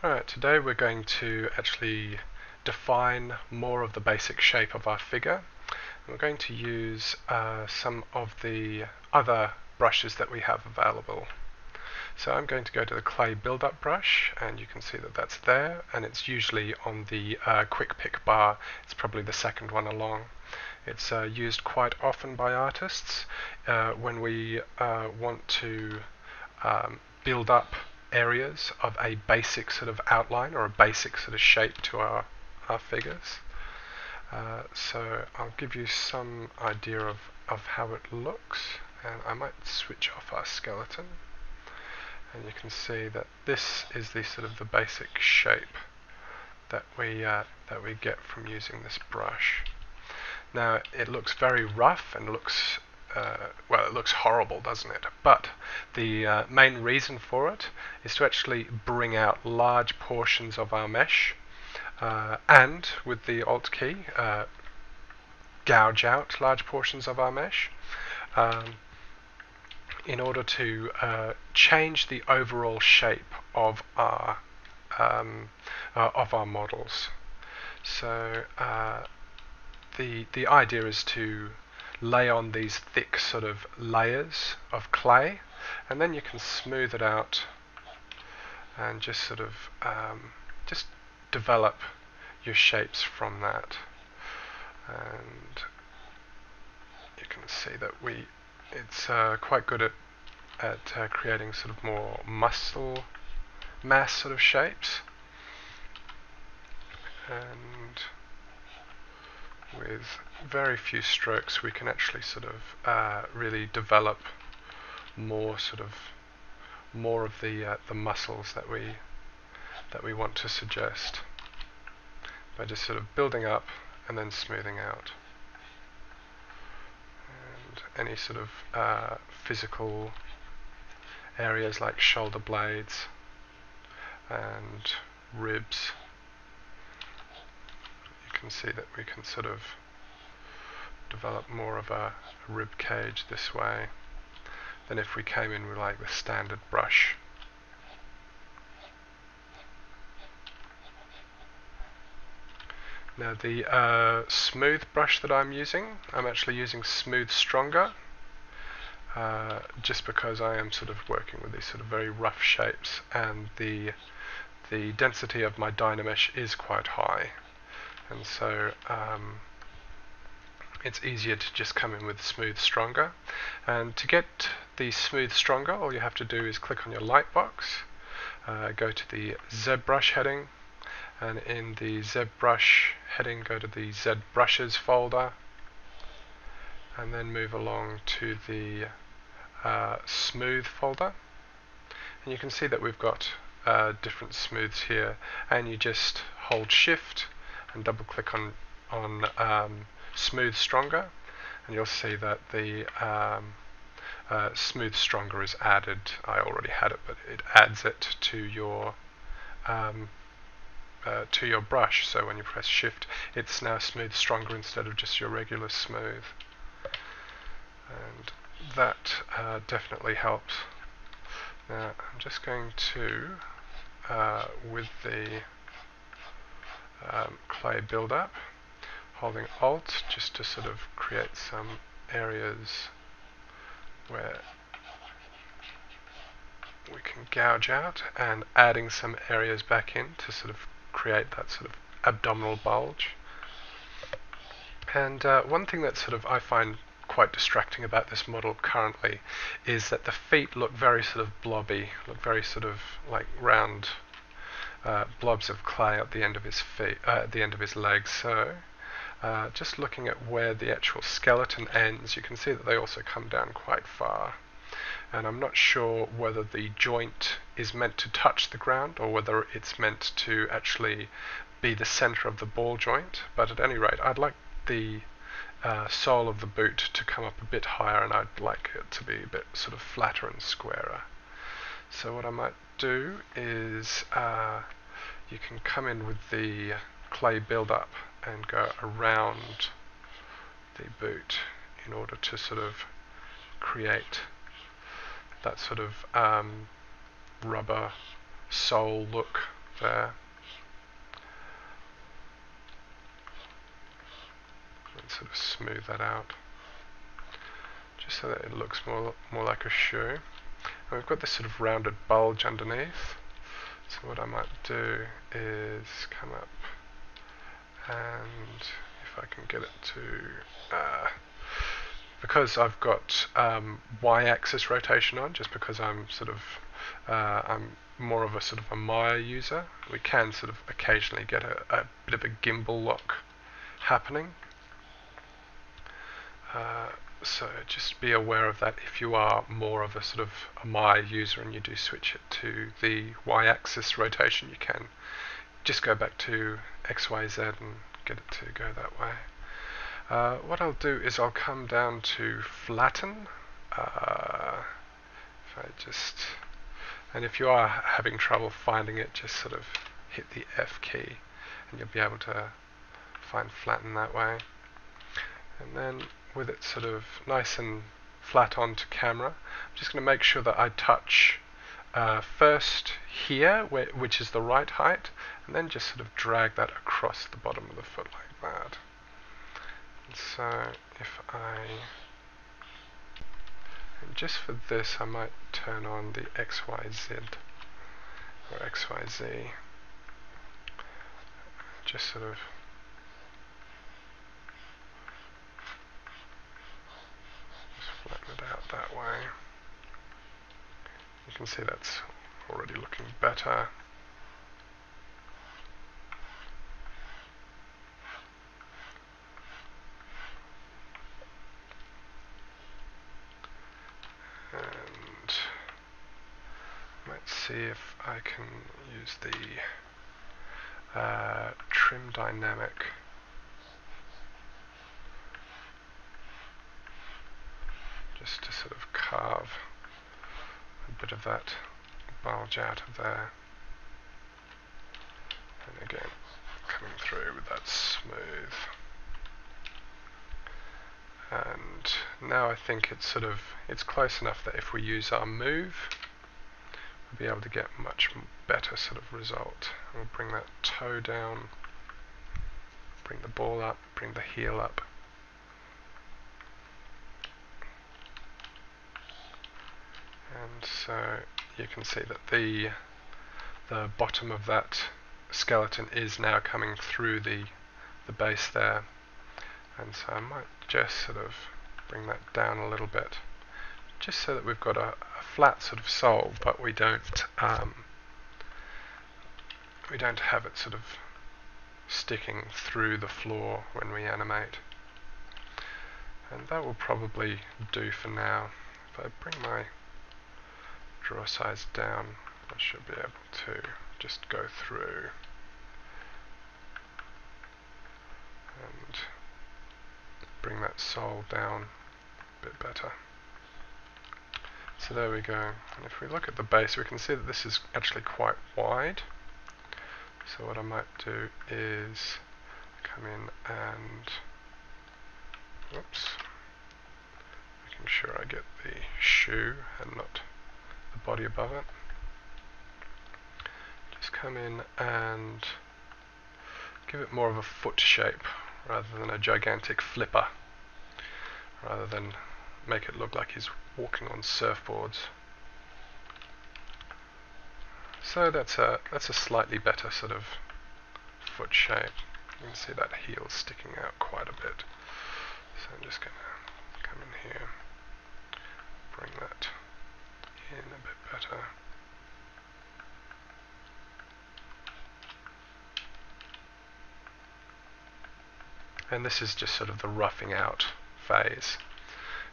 Alright, today we're going to actually define more of the basic shape of our figure. We're going to use some of the other brushes that we have available. So I'm going to go to the clay build-up brush, and you can see that that's there, and it's usually on the quick pick bar. It's probably the second one along. It's used quite often by artists when we want to build up areas of a basic sort of outline or a basic sort of shape to our figures. So I'll give you some idea of how it looks, and I might switch off our skeleton, and you can see that this is the sort of the basic shape that we get from using this brush. Now it looks very rough and looks well, it looks horrible, doesn't it? But the main reason for it is to actually bring out large portions of our mesh, and with the Alt key, gouge out large portions of our mesh in order to change the overall shape of our models. So the idea is to lay on these thick sort of layers of clay, and then you can smooth it out and just sort of just develop your shapes from that. And you can see that it's quite good at creating sort of more muscle mass sort of shapes, and with very few strokes we can actually sort of really develop more of the muscles that we want to suggest by just sort of building up and then smoothing out. And any sort of physical areas like shoulder blades and ribs, you can see that we can sort of develop more of a rib cage this way than if we came in with like the standard brush. Now the smooth brush that I'm actually using Smooth Stronger, just because I am sort of working with these sort of very rough shapes, and the density of my Dynamesh is quite high, and so it's easier to just come in with Smooth Stronger. And to get the Smooth Stronger, all you have to do is click on your lightbox, go to the ZBrush heading, and in the ZBrush heading go to the ZBrushes folder, and then move along to the Smooth folder, and you can see that we've got different smooths here, and you just hold Shift and double click on Smooth Stronger, and you'll see that the Smooth Stronger is added. I already had it, but it adds it to your brush. So when you press Shift, it's now Smooth Stronger instead of just your regular smooth, and that definitely helps. Now I'm just going to with the clay build-up, holding Alt just to sort of create some areas where we can gouge out, and adding some areas back in to sort of create that sort of abdominal bulge. And one thing that sort of I find quite distracting about this model currently is that the feet look very sort of blobby, look very sort of like round blobs of clay at the end of his feet, at the end of his legs. So just looking at where the actual skeleton ends, you can see that they also come down quite far. And I'm not sure whether the joint is meant to touch the ground or whether it's meant to actually be the center of the ball joint, but at any rate I'd like the sole of the boot to come up a bit higher, and I'd like it to be a bit sort of flatter and squarer. So what I might do is you can come in with the clay build-up and go around the boot in order to sort of create that sort of rubber sole look there. And sort of smooth that out, just so that it looks more like a shoe. And we've got this sort of rounded bulge underneath. So what I might do is come up, and if I can get it to, because I've got y-axis rotation on, just because I'm sort of, I'm more of a sort of a Maya user, we can sort of occasionally get a bit of a gimbal lock happening. So just be aware of that if you are more of a sort of a Maya user and you do switch it to the y-axis rotation. You can just go back to XYZ and get it to go that way. What I'll do is I'll come down to flatten. If I just, and if you are having trouble finding it, just sort of hit the F key and you'll be able to find flatten that way. And then with it sort of nice and flat onto camera, I'm just going to make sure that I touch first here, which is the right height, and then just sort of drag that across the bottom of the foot like that. And so if and just for this I might turn on the XYZ or XYZ, just sort of flatten it out that way. You can see that's already looking better. And let's see if I can use the trim dynamic. Just to sort of carve a bit of that bulge out of there. And again, coming through with that smooth. And now I think it's close enough that if we use our move, we'll be able to get much better sort of result. We'll bring that toe down, bring the ball up, bring the heel up. And so you can see that the bottom of that skeleton is now coming through the base there. And so I might just sort of bring that down a little bit, just so that we've got a flat sort of sole, but we don't have it sort of sticking through the floor when we animate. And that will probably do for now. If I bring my draw size down, I should be able to just go through and bring that sole down a bit better. So there we go. And if we look at the base, we can see that this is actually quite wide. So what I might do is come in and, whoops, making sure I get the shoe and not the body above it. Just come in and give it more of a foot shape rather than a gigantic flipper, rather than make it look like he's walking on surfboards. So that's a slightly better sort of foot shape. You can see that heel sticking out quite a bit. So I'm just going to come in here, bring that in a bit better. And this is just sort of the roughing out phase.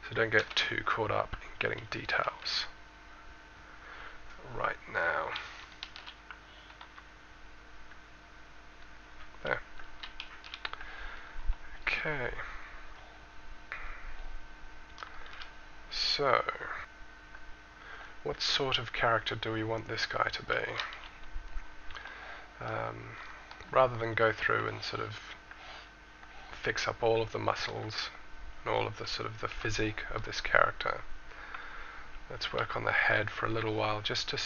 So don't get too caught up in getting details right now. There. Okay. So, what sort of character do we want this guy to be? Rather than go through and sort of fix up all of the muscles and all of the sort of the physique of this character, let's work on the head for a little while, just to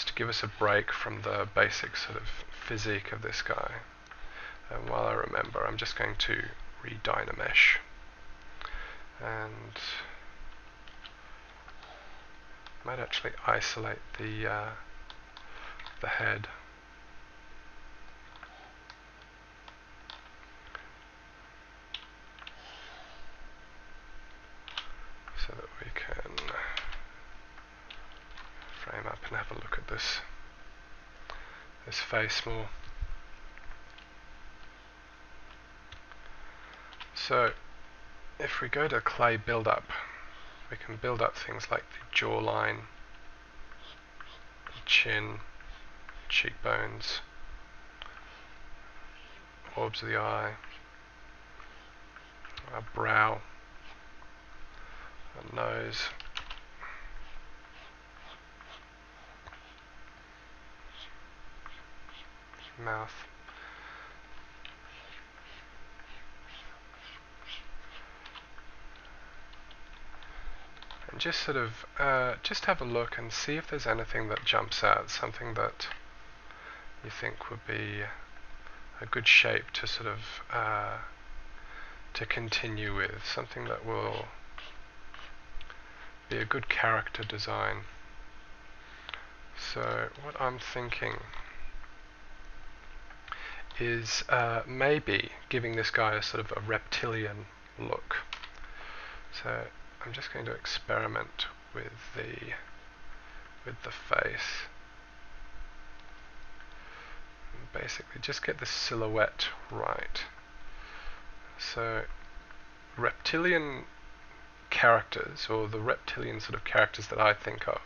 just to give us a break from the basic sort of physique of this guy. And while I remember, I'm just going to re-dynamesh and might actually isolate the head. So that we can frame up and have a look at this face more. So if we go to clay build-up, we can build up things like the jawline, the chin, cheekbones, orbs of the eye, our brow, our nose, mouth. And just sort of just have a look and see if there's anything that jumps out, something that you think would be a good shape to sort of to continue with, something that will be a good character design. So what I'm thinking is maybe giving this guy a sort of a reptilian look. So I'm just going to experiment with the face. And basically just get the silhouette right. So reptilian characters, or the reptilian sort of characters that I think of,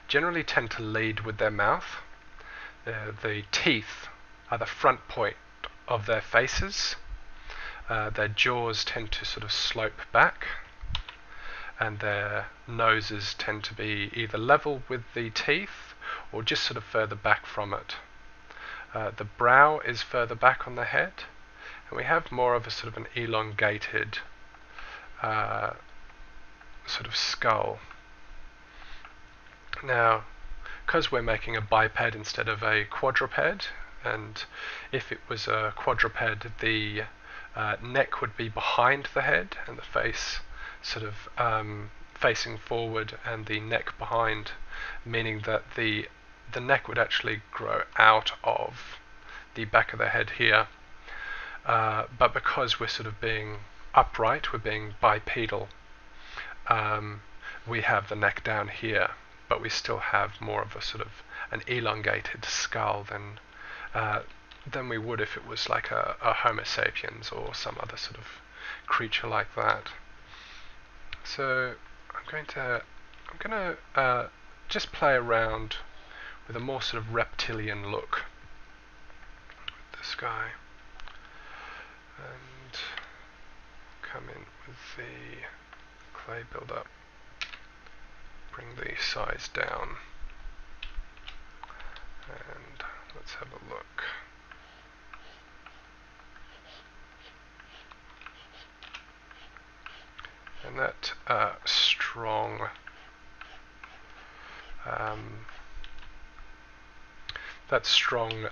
generally tend to lead with their mouth. The teeth are the front point of their faces. Their jaws tend to sort of slope back, and their noses tend to be either level with the teeth or just sort of further back from it. The brow is further back on the head, and we have more of a sort of an elongated sort of skull. Now, because we're making a biped instead of a quadruped, and if it was a quadruped, the neck would be behind the head and the face sort of facing forward and the neck behind, meaning that the neck would actually grow out of the back of the head here. But because we're sort of being upright, we're being bipedal, we have the neck down here, but we still have more of a sort of an elongated skull than we would if it was like a Homo sapiens or some other sort of creature like that. So I'm going to just play around with a more sort of reptilian look with this guy, and come in with the clay build-up, bring the size down, and let's have a look. And that strong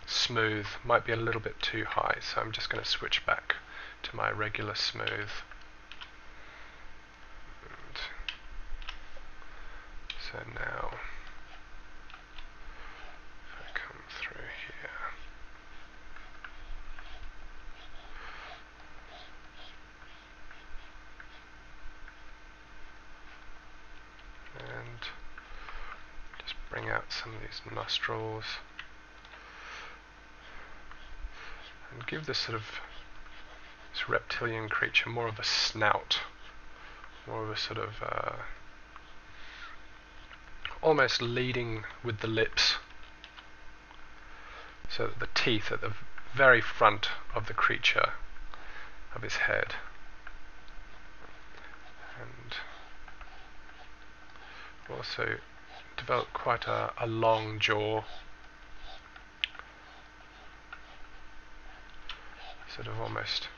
smooth might be a little bit too high, so I'm just going to switch back to my regular smooth. And so now if I come through here, and just bring out some of these nostrils and give this sort of this reptilian creature more of a snout, more of a sort of almost leading with the lips, so that the teeth at the very front of the creature, of his head. And also develop quite a long jaw, sort of almost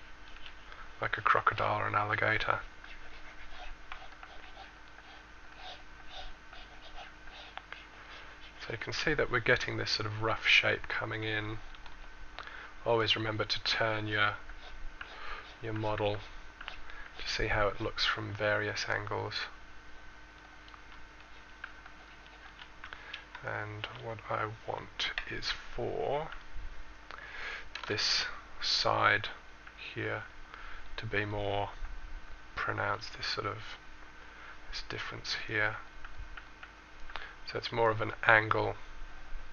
like a crocodile or an alligator. So you can see that we're getting this sort of rough shape coming in. Always remember to turn your model to see how it looks from various angles. And what I want is for this side here to be more pronounced, this difference here. So it's more of an angle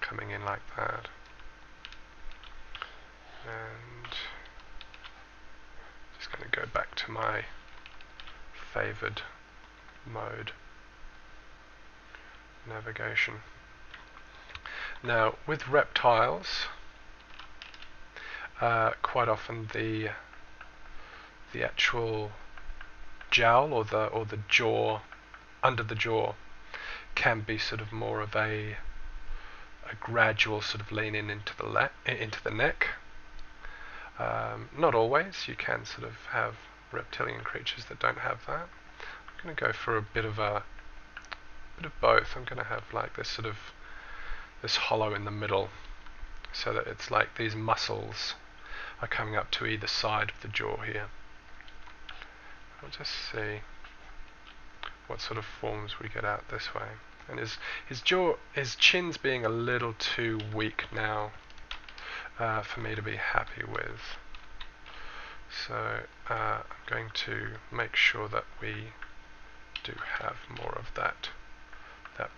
coming in like that. And just going to go back to my favored mode, navigation. Now with reptiles, quite often the actual jowl or the jaw, under the jaw, can be sort of more of a gradual sort of lean in into the neck. Not always. You can sort of have reptilian creatures that don't have that. I'm going to go for a bit of both. I'm going to have like this sort of this hollow in the middle, so that it's like these muscles are coming up to either side of the jaw here. I'll just see what sort of forms we get out this way. And his chin's being a little too weak now for me to be happy with. So I'm going to make sure that we do have more of that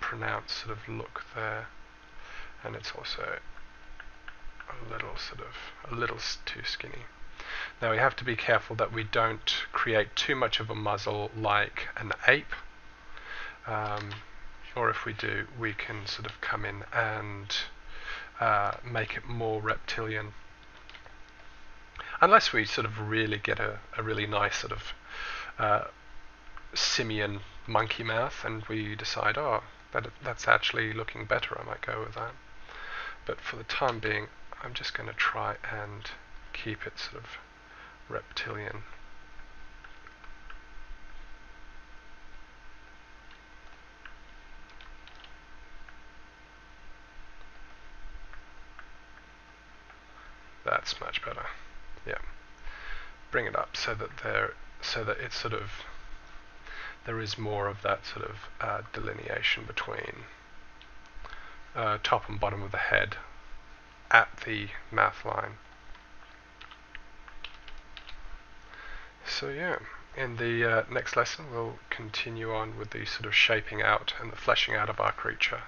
pronounced sort of look there, and it's also a little too skinny. Now we have to be careful that we don't create too much of a muzzle like an ape, or if we do, we can sort of come in and make it more reptilian. Unless we sort of really get a really nice sort of simian monkey mouth, and we decide, oh, that's actually looking better, I might go with that. But for the time being, I'm just going to try and keep it sort of reptilian. That's much better. Yeah. Bring it up so that it's sort of, there is more of that sort of delineation between top and bottom of the head at the mouth line. So yeah, in the next lesson we'll continue on with the sort of shaping out and the fleshing out of our creature.